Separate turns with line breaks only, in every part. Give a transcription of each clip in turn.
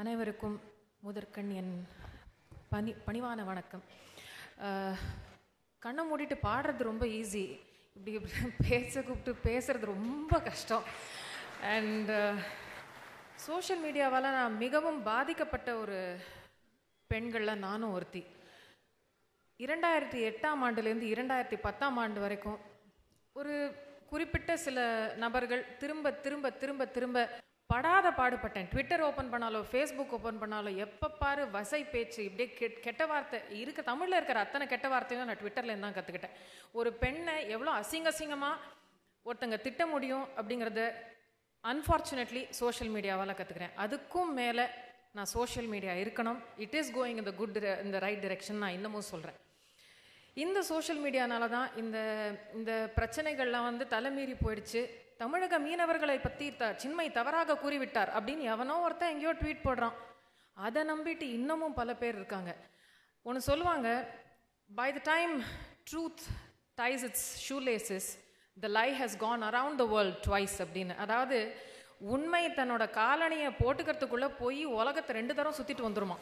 அனைவருக்கும் முதற்கண் என் பணிவான வணக்கம். கண்ணை மூடிட்டு பாடுறது ரொம்ப ஈஸி, இப்படி கூப்பிட்டு பேசுறது ரொம்ப கஷ்டம். அண்ட் சோஷியல் மீடியாவால் நான் மிகவும் பாதிக்கப்பட்ட ஒரு பெண்களில் நானும் ஒருத்தி. 2008ஆம் ஆண்டுலேருந்து 2010ஆம் ஆண்டு வரைக்கும் ஒரு குறிப்பிட்ட சில நபர்கள் திரும்ப திரும்ப திரும்ப திரும்ப படாத பாடுபட்டேன். ட்விட்டர் ஓப்பன் பண்ணாலோ ஃபேஸ்புக் ஓப்பன் பண்ணாலோ எப்போ பாரு வசை பேச்சு, இப்படியே கெட்ட வார்த்தை இருக்க. தமிழில் இருக்கிற அத்தனை கெட்ட வார்த்தையும் நான் ட்விட்டர்லேருந்து தான் கற்றுக்கிட்டேன். ஒரு பெண்ணை எவ்வளோ அசிங்கமாக ஒருத்தங்க திட்ட முடியும் அப்படிங்கிறத அன்ஃபார்ச்சுனேட்லி சோஷியல் மீடியாவால் கற்றுக்கிறேன். அதுக்கும் மேலே நான் சோஷியல் மீடியா இருக்கணும், இட் இஸ் கோயிங் இந்த ரைட் டிரெக்ஷன் நான் இன்னமும் சொல்கிறேன். இந்த சோஷியல் மீடியானால தான் இந்த பிரச்சனைகள்லாம் தலைமீறி போயிடுச்சு. தமிழக மீனவர்களை பற்றி சின்மை தவறாக கூறிவிட்டார் அப்படின்னு எவனோ ஒருத்தன் எங்கேயோ ட்வீட் போடுறான். அதை நம்பிட்டு இன்னமும் பல பேர் இருக்காங்க. ஒன்று சொல்லுவாங்க, by the time truth ties its shoelaces, the lie has gone around the world twice அப்படின்னு. அதாவது உண்மை தன்னோட காலணியை போட்டுக்கிறதுக்குள்ளே போய் உலகத்தை 2 தரம் சுற்றிட்டு வந்துருமா.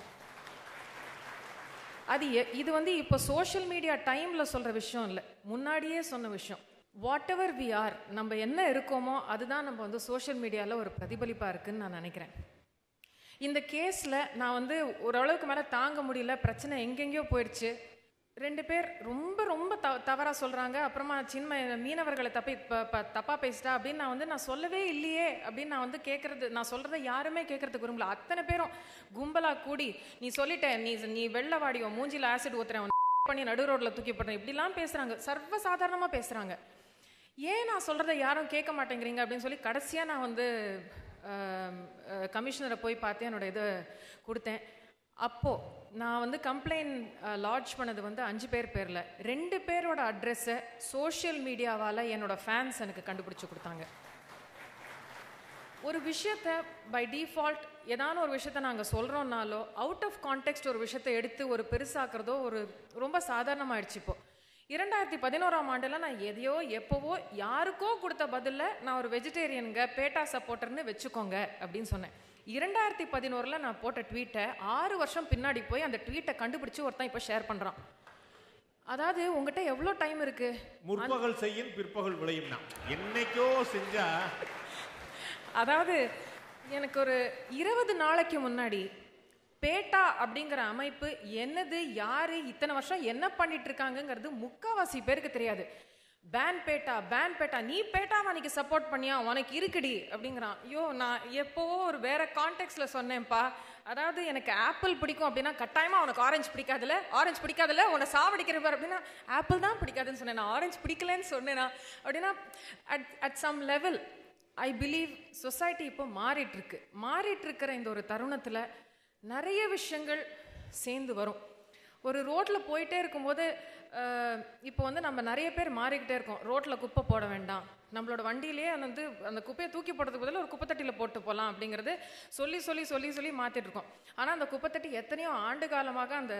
இது இப்போ சோஷியல் மீடியா டைமில் சொல்கிற விஷயம் இல்லை, முன்னாடியே சொன்ன விஷயம். வாட் எவர் வி ஆர், நம்ம என்ன இருக்கோமோ அதுதான் நம்ம சோஷியல் மீடியாவில் ஒரு பிரதிபலிப்பாக இருக்குதுன்னு நான் நினைக்கிறேன். இந்த கேஸில் நான் ஓரளவுக்கு மேலே தாங்க முடியல, பிரச்சனை எங்கெங்கேயோ போயிடுச்சு. 2 பேர் ரொம்ப ரொம்ப தவறாக சொல்கிறாங்க. அப்புறமா மீனவர்களை தப்பாக பேசிட்டா அப்படின்னு நான் சொல்லவே இல்லையே அப்படின்னு நான் சொல்கிறத யாருமே கேட்குறதுக்கு விரும்பல. அத்தனை பேரும் கும்பலாக கூடி நீ சொல்லிட்டேன், நீ வெள்ளவாடியோ மூஞ்சியில் ஆசிட் ஊத்துறேன் பண்ணி நடு ரோட்டில் தூக்கி போடுறேன் இப்படிலாம் பேசுகிறாங்க, சர்வசாதாரணமாக பேசுகிறாங்க. ஏன் நான் சொல்கிறத யாரும் கேட்க மாட்டேங்கிறீங்க அப்படின்னு சொல்லி கடைசியாக நான் கமிஷனரை போய் பார்த்து என்னோட இதை கொடுத்தேன். அப்போது நான் கம்ப்ளைண்ட் லாட்ஜ் பண்ணது 5 பேர் பேரில் 2 பேரோட அட்ரெஸை சோஷியல் மீடியாவால் என்னோடய ஃபேன்ஸ் எனக்கு கண்டுபிடிச்சி கொடுத்தாங்க. ஒரு விஷயத்தை பை டிஃபால்ட் ஏதான ஒரு விஷயத்தை நாங்கள் சொல்கிறோன்னாலோ அவுட் ஆஃப் கான்டெக்ஸ்ட் ஒரு விஷயத்தை எடுத்து ஒரு பெருசாக்குறதோ ரொம்ப சாதாரணமாகிடுச்சு. இப்போது 2011ஆம் ஆண்டில் நான் எதையோ எப்போவோ யாருக்கோ கொடுத்த பதிலில் நான் ஒரு வெஜிடேரியனுங்க பேட்டா சப்போர்ட்டர்னு வச்சுக்கோங்க அப்படின்னு சொன்னேன். 2011 நான் போட்ட ட்வீட்டை 6 வருஷம் பின்னாடி போய் அந்த ட்வீட்டை கண்டுபிடிச்சு ஒருத்தன் இப்போ ஷேர் பண்ணுறான். அதாவது உங்ககிட்ட எவ்வளோ டைம் இருக்கு?
முற்பகல் செய்யும் பிற்பகல் விளையும். என்னைக்கோ செஞ்சா.
அதாவது எனக்கு ஒரு 20 நாளைக்கு முன்னாடி பேட்டா அப்படிங்கிற அமைப்பு என்னது, யாரு, இத்தனை வருஷம் என்ன பண்ணிட்டு இருக்காங்கிறது முக்காவாசி பேருக்கு தெரியாது. பேன் பேட்டா நீ பேட்டாவை அன்னைக்கு சப்போர்ட் பண்ணியா, உனக்கு இருக்குடி அப்படிங்கிறான். ஐயோ, நான் எப்போவோ ஒரு வேற கான்டெக்ட்ல சொன்னேன்ப்பா. அதாவது எனக்கு ஆப்பிள் பிடிக்கும் அப்படின்னா கட்டாயமா உனக்கு ஆரஞ்சு பிடிக்காதுல உன்னை சாவடிக்கிறவர் அப்படின்னா ஆப்பிள் தான் பிடிக்காதுன்னு சொன்னேன், நான் ஆரஞ்சு பிடிக்கலன்னு சொன்னேனா அப்படின்னா at some level I believe society இப்போ மாறிட்டு இருக்கிற இந்த ஒரு தருணத்தில் நிறைய விஷயங்கள் சேர்ந்து வரும். ஒரு ரோட்டில் போயிட்டே இருக்கும்போது இப்போ நம்ம நிறைய பேர் மாறிக்கிட்டே இருக்கோம். ரோட்டில் குப்பை போட வேண்டாம், நம்மளோட வண்டியிலேயே அந்த குப்பையை தூக்கி போடுறதுக்கு பதில் ஒரு குப்பைத்தட்டியில் போட்டு போகலாம் அப்படிங்கிறது சொல்லி மாற்றிட்டு இருக்கோம். ஆனால் அந்த குப்பைத்தட்டி எத்தனையோ ஆண்டு காலமாக அந்த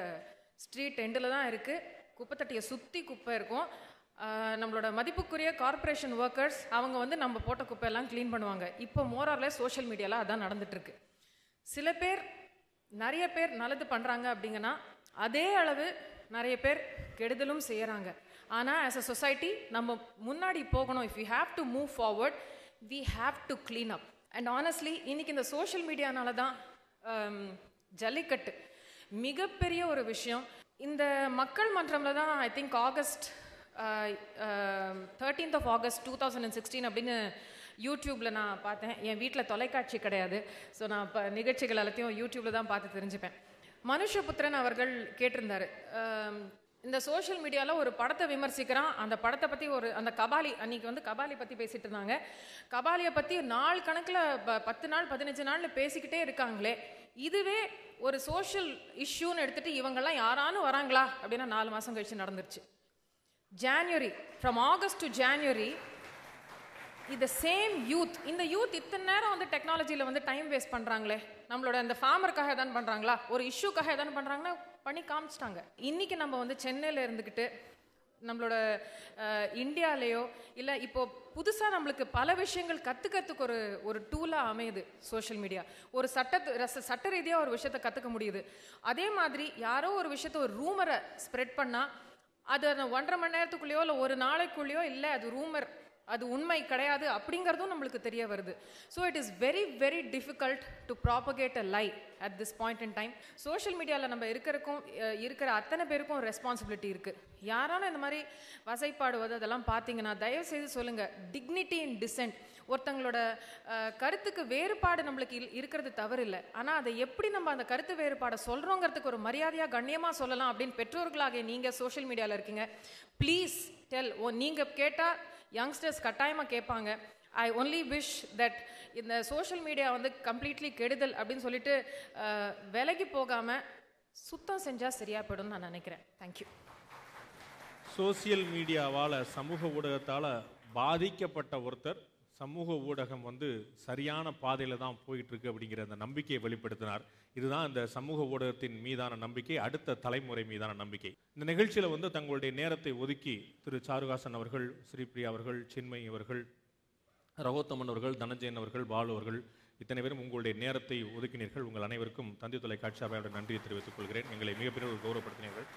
ஸ்ட்ரீட் எண்டில் தான் இருக்குது. குப்பைத்தட்டியை சுற்றி குப்பை இருக்கும். நம்மளோட மதிப்புக்குரிய கார்பரேஷன் ஒர்க்கர்ஸ் அவங்க நம்ம போட்ட குப்பையெல்லாம் க்ளீன் பண்ணுவாங்க. இப்போ மோரார்ல சோஷியல் மீடியாவில் அதான் நடந்துட்டுருக்கு. நிறைய பேர் நல்லது பண்ணுறாங்க அப்படிங்கன்னா அதே அளவு நிறைய பேர் கெடுதலும் செய்கிறாங்க. ஆனால் ஆஸ் அ சொசைட்டி நம்ம முன்னாடி போகணும். If you have to move forward, we have to clean up. And honestly இன்னைக்கு இந்த சோஷியல் மீடியானால தான் ஜல்லிக்கட்டு மிகப்பெரிய ஒரு விஷயம். இந்த மக்கள் மன்றமில் தான் I think August 13th of August 2016 அப்படின்னு யூடியூப்பில் நான் பார்த்தேன். என் வீட்டில் தொலைக்காட்சி கிடையாது, ஸோ நான் இப்போ நிகழ்ச்சிகள் எல்லாத்தையும் யூடியூப்பில் தான் பார்த்து தெரிஞ்சுப்பேன். மனுஷபுத்திரன் அவர்கள் கேட்டிருந்தார், இந்த சோஷியல் மீடியாவில் ஒரு படத்தை விமர்சிக்கிறான், அந்த படத்தை பற்றி அந்த கபாலி அன்னைக்கு கபாலி பற்றி பேசிகிட்டு இருந்தாங்க. கபாலியை பற்றி நாள் கணக்கில் 10 நாள் 15 நாள்னு பேசிக்கிட்டே இருக்காங்களே, இதுவே ஒரு சோஷியல் இஷ்யூன்னு எடுத்துகிட்டு இவங்கெல்லாம் யாரானு வராங்களா அப்படின்னா 4 மாதம் கழிச்சு நடந்துருச்சு. January, from August to January, இந்த சேம் யூத், இந்த யூத் இத்தனை நேரம் டெக்னாலஜியில் டைம் வேஸ்ட் பண்ணுறாங்களே, நம்மளோட இந்த ஃபார்மருக்காக எதாவது பண்ணுறாங்களா, ஒரு இஷ்யூக்காக எதாவது பண்ணுறாங்கன்னா பண்ணி காமிச்சிட்டாங்க. இன்றைக்கி நம்ம சென்னையில் இருந்துக்கிட்டு நம்மளோட இந்தியாலேயோ இல்லை இப்போ புதுசாக நம்மளுக்கு பல விஷயங்கள் கற்றுக்கிறதுக்கு ஒரு டூலாக அமையுது சோஷியல் மீடியா. ஒரு சட்ட ரீதியாக ஒரு விஷயத்தை கற்றுக்க முடியுது. அதே மாதிரி யாரோ ஒரு விஷயத்த ஒரு ரூமரை ஸ்ப்ரெட் பண்ணால் அது 1.5 மணி நேரத்துக்குள்ளேயோ இல்லை ஒரு நாளைக்குள்ளேயோ இல்லை அது ரூமர், அது உண்மை கிடையாது அப்படிங்கிறதும் நம்மளுக்கு தெரிய வருது. So it is very very difficult to propagate a lie at this point in time. Social மீடியாவில் நம்ம இருக்கிற அத்தனை பேருக்கும் ரெஸ்பான்சிபிலிட்டி இருக்குது. யாராலும் இந்த மாதிரி வசைப்பாடுவது அதெல்லாம் பார்த்தீங்கன்னா தயவு செய்து சொல்லுங்கள். டிக்னிட்டி இன் டிசென்ட். ஒருத்தங்களோட கருத்துக்கு வேறுபாடு நம்மளுக்கு இருக்கிறது தவறு இல்லை. ஆனால் அதை எப்படி நம்ம அந்த கருத்து வேறுபாடை சொல்கிறோங்கிறதுக்கு ஒரு மரியாதையாக கண்ணியமாக சொல்லலாம் அப்படின்னு பெற்றோர்களாக நீங்கள் சோஷியல் மீடியாவில் இருக்கீங்க. Please tell. நீங்கள் கேட்டால் யங்ஸ்டர்ஸ் கட்டாயமாக கேட்பாங்க. ஐ ஒன்லி விஷ் தட் இந்த சோஷியல் மீடியா வந்து கம்ப்ளீட்லி கெடுதல் அப்படின்னு சொல்லிட்டு விலகி போகாமல் சுத்தம் செஞ்சால் சரியாக போயிடும்னு நான் நினைக்கிறேன். தேங்க்யூ.
சோசியல் மீடியாவால், சமூக ஊடகத்தால் பாதிக்கப்பட்ட ஒருத்தர் சமூக ஊடகம் வந்து சரியான பாதையில் தான் போயிட்டுருக்கு அப்படிங்கிற அந்த நம்பிக்கையை வெளிப்படுத்தினார். இதுதான் இந்த சமூக ஊடகத்தின் மீதான நம்பிக்கை, அடுத்த தலைமுறை மீதான நம்பிக்கை. இந்த நிகழ்ச்சியில் வந்து தங்களுடைய நேரத்தை ஒதுக்கி திரு சாருஹாசன் அவர்கள், ஸ்ரீபிரியா அவர்கள், சின்மயி அவர்கள், ரகோத்தமன் அவர்கள், தனஞ்சயன் அவர்கள், பாலு அவர்கள், இத்தனை பேரும் உங்களுடைய நேரத்தை ஒதுக்கினீர்கள். உங்கள் அனைவருக்கும் தந்தி தொலைக்காட்சி அவையோட நன்றியை தெரிவித்துக் கொள்கிறேன். எங்களை மிகப்பெரிய ஒரு கௌரவப்படுத்தினீர்கள்.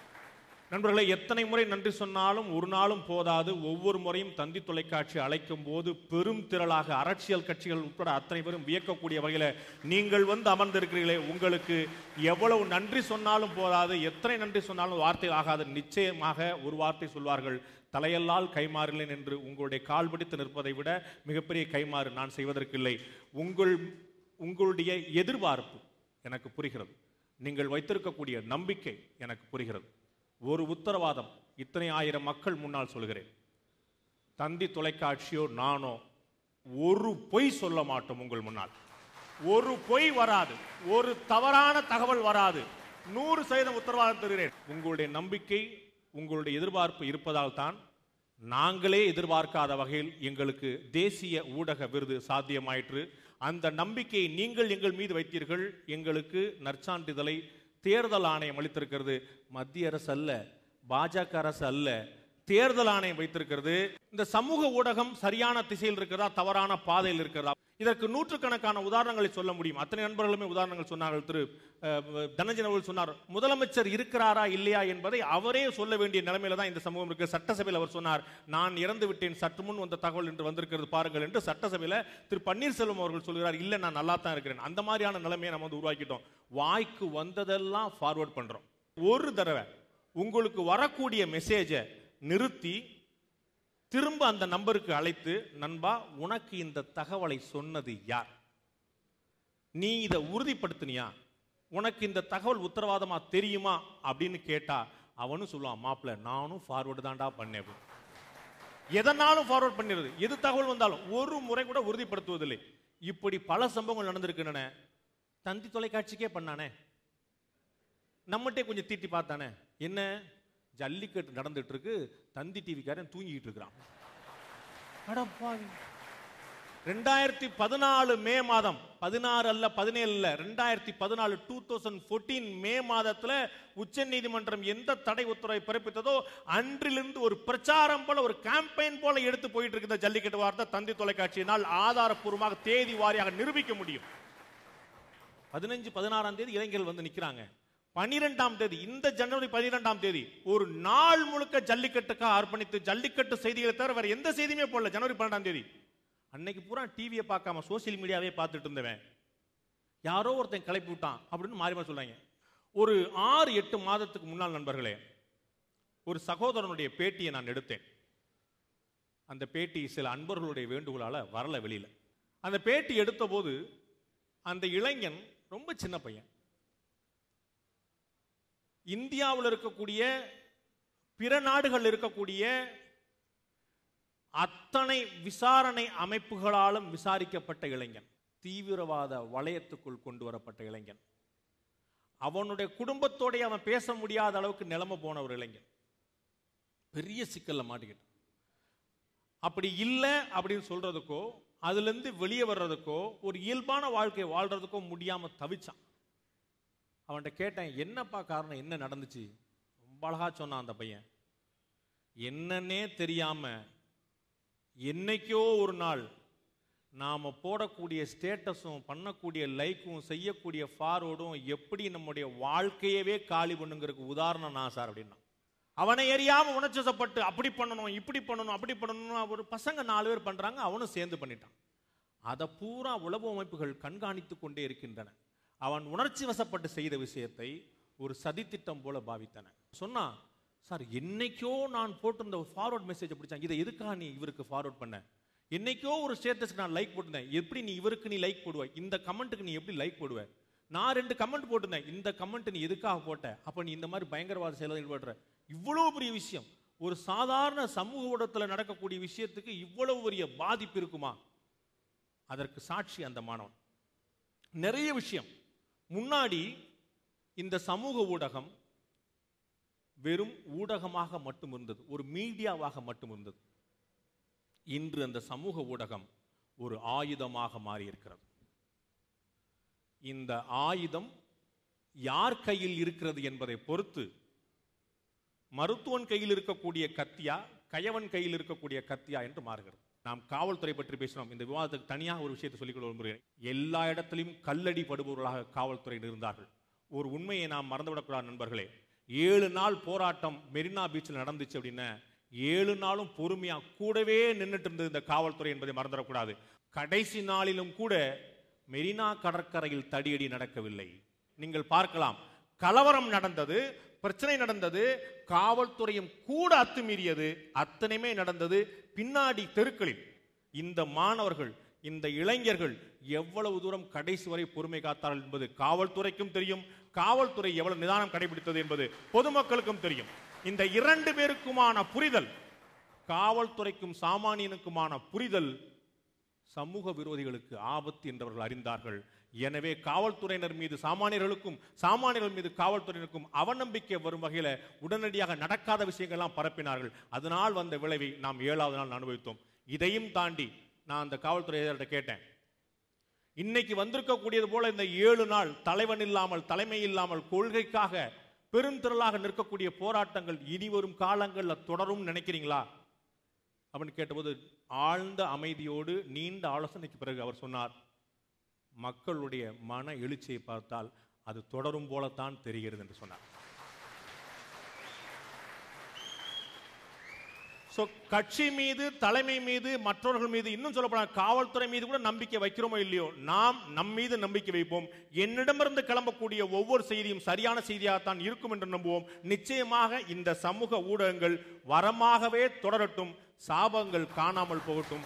நண்பர்களை, எத்தனை முறை நன்றி சொன்னாலும் ஒரு நாளும் போதாது. ஒவ்வொரு முறையும் தந்தி தொலைக்காட்சி அழைக்கும் போது பெரும் திரளாக அரசியல் கட்சிகள் உட்பட அத்தனை பேரும் வியக்கக்கூடிய வகையில் நீங்கள் வந்து அமர்ந்திருக்கிறீர்களே, உங்களுக்கு எவ்வளவு நன்றி சொன்னாலும் போதாது, எத்தனை நன்றி சொன்னாலும் வார்த்தை ஆகாது. நிச்சயமாக ஒரு வார்த்தை சொல்வார்கள், தலையல்லால் கைமாறினேன் என்று. உங்களுடைய கால் பிடித்து நிற்பதை விட மிகப்பெரிய கைமாறு நான் செய்வதற்கில்லை. உங்களுடைய எதிர்பார்ப்பு எனக்கு புரிகிறது. நீங்கள் வைத்திருக்கக்கூடிய நம்பிக்கை எனக்கு புரிகிறது. ஒரு உத்தரவாதம் இத்தனை ஆயிரம் மக்கள் முன்னால் சொல்கிறேன், தந்தி தொலைக்காட்சியோ நானோ ஒரு பொய் சொல்ல மாட்டோம். உங்கள் முன்னால் ஒரு பொய் வராது, ஒரு தவறான தகவல் வராது. 100% உத்தரவாதம் தருகிறேன். உங்களுடைய நம்பிக்கை, உங்களுடைய எதிர்பார்ப்பு இருப்பதால் தான் நாங்களே எதிர்பார்க்காத வகையில் எங்களுக்கு தேசிய ஊடக விருது சாத்தியமாயிற்று. அந்த நம்பிக்கையை நீங்கள் எங்கள் மீது வைத்தீர்கள். எங்களுக்கு நற்சான்றிதழை தேர்தல் ஆணையம் அளித்திருக்கிறது. மத்திய அரசு அல்ல, பாஜக அரசு அல்ல, தேர்தல் ஆணையம் வைத்திருக்கிறது. இந்த சமூக ஊடகம் சரியான திசையில் இருக்கிறதா, தவறான பாதையில் இருக்கிறதா? இதற்கு நூற்றுக்கணக்கான உதாரணங்களை சொல்ல முடியும். அத்தனை நண்பர்களுமே உதாரணங்கள் சொன்னார்கள். திரு தனஞ்சயன் அவர்கள் சொன்னார், முதலமைச்சர் இருக்கிறாரா இல்லையா என்பதை அவரே சொல்ல வேண்டிய நிலைமையில தான் இந்த சமூகம் இருக்கு. சட்டசபையில் அவர் சொன்னார், நான் இறந்து விட்டேன், சற்று முன் வந்த தகவல் என்று வந்திருக்கிறது பாருங்கள் என்று. சட்டசபையில் திரு பன்னீர்செல்வம் அவர்கள் சொல்கிறார், இல்லை நான் நல்லா தான் இருக்கிறேன். அந்த மாதிரியான நிலைமையை நம்ம வந்து உருவாக்கிட்டோம். வாய்க்கு வந்ததெல்லாம் ஃபார்வர்ட் பண்றோம். ஒரு தடவை உங்களுக்கு வரக்கூடிய மெசேஜை நிறுத்தி திரும்ப அந்த நம்பருக்கு அழைத்து, நண்பா உனக்கு இந்த தகவலை சொன்னது யார், நீ இதை உறுதிப்படுத்தினியா, உனக்கு இந்த தகவல் உத்தரவாதமா தெரியுமா அப்படின்னு கேட்டா அவனும் சொல்லுவான், மாப்பிள்ள நானும் ஃபார்வர்டு தான்டா பண்ணேன். எதனாலும் ஃபார்வர்ட் பண்ணிடுது. எது தகவல் வந்தாலும் ஒரு முறை கூட உறுதிப்படுத்துவதில்லை. இப்படி பல சம்பவங்கள் நடந்திருக்கின்றன. தந்தி தொலைக்காட்சிக்கே பண்ணானே, நம்மகிட்டே கொஞ்சம் தீட்டி பார்த்தானே. என்ன ஜல்லிக்கட்டு நடந்துட்டு இருக்கு, தந்தி டிவிக்காரன் தூங்கிட்டு இருக்கிறான். 2014 மே மாதம், 16 அல்ல 17 அல்ல, 2014 2014 மே மாதத்துல உச்ச நீதிமன்றம் எந்த தடை உத்தரவை பிறப்பித்ததோ அன்றிலிருந்து ஒரு பிரச்சாரம் போல, ஒரு கேம்பெயின் போல எடுத்து போயிட்டு இருக்கிற ஜல்லிக்கட்டு வார்த்தை தந்தி தொலைக்காட்சியினால் ஆதாரப்பூர்வமாக தேதி வாரியாக நிரூபிக்க முடியும். 15, 16ஆம் தேதி இளைஞர்கள் வந்து நிக்கிறாங்க. 12ஆம் தேதி, இந்த ஜனவரி 12ஆம் தேதி ஒரு நாள் முழுக்க ஜல்லிக்கட்டுக்காக அர்ப்பணித்து ஜல்லிக்கட்டு செய்திகளை தவிர வேற எந்த செய்தியுமே போடல. ஜனவரி 12ஆம் தேதி அன்னைக்கு பூரா டிவியை பார்க்காம சோசியல் மீடியாவே பார்த்துட்டு இருந்தவன் யாரோ ஒருத்தன் கிளப்பி விட்டான் அப்படின்னு மாறி மாறி சொல்றாங்க. ஒரு 6-8 மாதத்துக்கு முன்னால் நண்பர்களே, ஒரு சகோதரனுடைய பேட்டியை நான் எடுத்தேன். அந்த பேட்டி சில அன்பர்களுடைய வேண்டுகோளால வரல வெளியில. அந்த பேட்டி எடுத்த போது அந்த இளைஞன் ரொம்ப சின்ன பையன். இந்தியாவில் இருக்கக்கூடிய பிற நாடுகள் இருக்கக்கூடிய அத்தனை விசாரணை அமைப்புகளாலும் விசாரிக்கப்பட்ட இளைஞன், தீவிரவாத வளையத்துக்குள் கொண்டு வரப்பட்ட இளைஞன், அவனுடைய குடும்பத்தோட அவன் பேச முடியாத அளவுக்கு நிலைமை போன ஒரு இளைஞன், பெரிய சிக்கல்ல மாட்டிக்கிட்டு. அப்படி இல்லை அப்படின்னு சொல்றதுக்கோ அதுல இருந்து வெளியே வர்றதுக்கோ ஒரு இயல்பான வாழ்க்கை வாழ்றதுக்கோ முடியாம தவிச்சான். அவன்கிட்ட கேட்டேன், என்னப்பா காரணம், என்ன நடந்துச்சு? ரொம்ப அழகா சொன்னான் அந்த பையன். என்னன்னே தெரியாம என்னைக்கோ ஒரு நாள் நாம் போடக்கூடிய ஸ்டேட்டஸும் பண்ணக்கூடிய லைக்கும் செய்யக்கூடிய ஃபார்வர்டும் எப்படி நம்முடைய வாழ்க்கையவே காலி பண்ணுங்கிறதுக்கு உதாரணம் நான் சார் அப்படின்னா. அவனை எரியாமல் உணர்ச்சப்பட்டு அப்படி பண்ணணும் இப்படி பண்ணணும் அப்படி பண்ணணும் ஒரு பசங்க 4 பேர் பண்ணுறாங்க, அவனும் சேர்ந்து பண்ணிட்டான். அதை பூரா உளவு அமைப்புகள் கண்காணித்து கொண்டே இருக்கின்றன. அவன் உணர்ச்சி வசப்பட்டு செய்த விஷயத்தை ஒரு சதித்திட்டம் போல பாவித்தன. சொன்னா, சார் என்னைக்கோ நான் போட்டிருந்த ஒரு ஃபார்வர்ட் மெசேஜ் பிடிச்சான், இதை எதுக்காக நீ இவருக்கு ஃபார்வர்ட் பண்ண? என்னைக்கோ ஒரு ஸ்டேட்டஸ்க்கு நான் லைக் போட்டிருந்தேன், எப்படி நீ இவருக்கு நீ லைக் போடுவ? இந்த கமெண்ட்டுக்கு நீ எப்படி லைக் போடுவ? நான் 2 கமெண்ட் போட்டிருந்தேன், இந்த கமெண்ட் நீ எதுக்காக போட்ட? அப்ப நீ இந்த மாதிரி பயங்கரவாத செயலில் ஈடுபடுற. இவ்வளவு பெரிய விஷயம், ஒரு சாதாரண சமூக ஊடகத்தில் நடக்கக்கூடிய விஷயத்துக்கு இவ்வளவு பெரிய பாதிப்பு இருக்குமா? அதற்கு சாட்சி அந்த மாணவன். நிறைய விஷயம். முன்னாடி இந்த சமூக ஊடகம் வெறும் ஊடகமாக மட்டும் இருந்தது, ஒரு மீடியாவாக மட்டும் இருந்தது. இன்று அந்த சமூக ஊடகம் ஒரு ஆயுதமாக மாறி இருக்கிறது. இந்த ஆயுதம் யார் கையில் இருக்கிறது என்பதை பொறுத்து மருத்துவன் கையில் இருக்கக்கூடிய கத்தியா, கயவன் கையில் இருக்கக்கூடிய கத்தியா என்று மாறுகிறது. நாம் காவல்துறை பற்றி பேசினோம். இந்த விவாதத்துக்கு தனியாக ஒரு விஷயத்தை சொல்லிக் கொள்ள விரும்புகிறேன். எல்லா இடத்திலும் கல்லடி படுபவர்களாக காவல்துறையில் இருந்தார்கள். ஒரு உண்மையை நாம் மறந்துவிடக்கூடாது நண்பர்களே. 7 நாள் போராட்டம் மெரினா பீச்சில் நடந்துச்சு அப்படின்னா 7 நாளும் பொறுமையா கூடவே நின்றுட்டு இருந்தது இந்த காவல்துறை என்பதை மறந்துடக்கூடாது. கடைசி நாளிலும் கூட மெரினா கடற்கரையில் தடியடி நடக்கவில்லை. நீங்கள் பார்க்கலாம், கலவரம் நடந்தது, பிரச்சனை நடந்தது, காவல்துறையும் கூட அத்துமீறியது. அத்தனையுமே நடந்தது பின்னாடி தெருக்களில். இந்த மாணவர்கள், இந்த இளைஞர்கள் எவ்வளவு தூரம் கடைசி வரை பொறுமை காத்தார்கள் என்பது காவல்துறைக்கும் தெரியும். காவல்துறை எவ்வளவு நிதானம் கடைபிடித்தது என்பது பொதுமக்களுக்கும் தெரியும். இந்த 2 பேருக்குமான புரிதல், காவல்துறைக்கும் சாமானியனுக்குமான புரிதல் சமூக விரோதிகளுக்கு ஆபத்து என்றவர்கள் அறிந்தார்கள். எனவே காவல்துறையினர் மீது சாமானியர்களுக்கும், சாமானியர்கள் மீது காவல்துறையினருக்கும் அவநம்பிக்கை வரும் வகையில் உடனடியாக நடக்காத விஷயங்கள்லாம் பரப்பினார்கள். அதனால் வந்த விளைவை நாம் 7வது நாள் அனுபவித்தோம். இதையும் தாண்டி நான் அந்த காவல்துறையினர்கிட்ட கேட்டேன், இன்னைக்கு வந்திருக்கக்கூடியது போல இந்த 7 நாள் தலைவன் இல்லாமல், தலைமை இல்லாமல், கொள்கைக்காக பெருந்திரளாக நிற்கக்கூடிய போராட்டங்கள் இனி வரும் காலங்களில் தொடரும் நினைக்கிறீங்களா அப்படின்னு கேட்டபோது ஆழ்ந்த அமைதியோடு நீண்ட ஆலோசனைக்கு பிறகு அவர் சொன்னார், மக்களுடைய மன எழுச்சியை பார்த்தால் அது தொடரும் போலத்தான் தெரிகிறது என்று சொன்னார். கட்சி மீது, தலைமை மீது, மற்றவர்கள் மீது, இன்னும் சொல்லப்போனால் காவல்துறை மீது கூட நம்பிக்கை வைக்கிறோமோ இல்லையோ, நாம் நம் மீது நம்பிக்கை வைப்போம். என்னிடமிருந்து கிளம்பக்கூடிய ஒவ்வொரு செய்தியும் சரியான செய்தியாகத்தான் இருக்கும் என்று நம்புவோம். நிச்சயமாக இந்த சமூக ஊடகங்கள் வரமாகவே தொடரட்டும், சாபங்கள் காணாமல் போகட்டும்.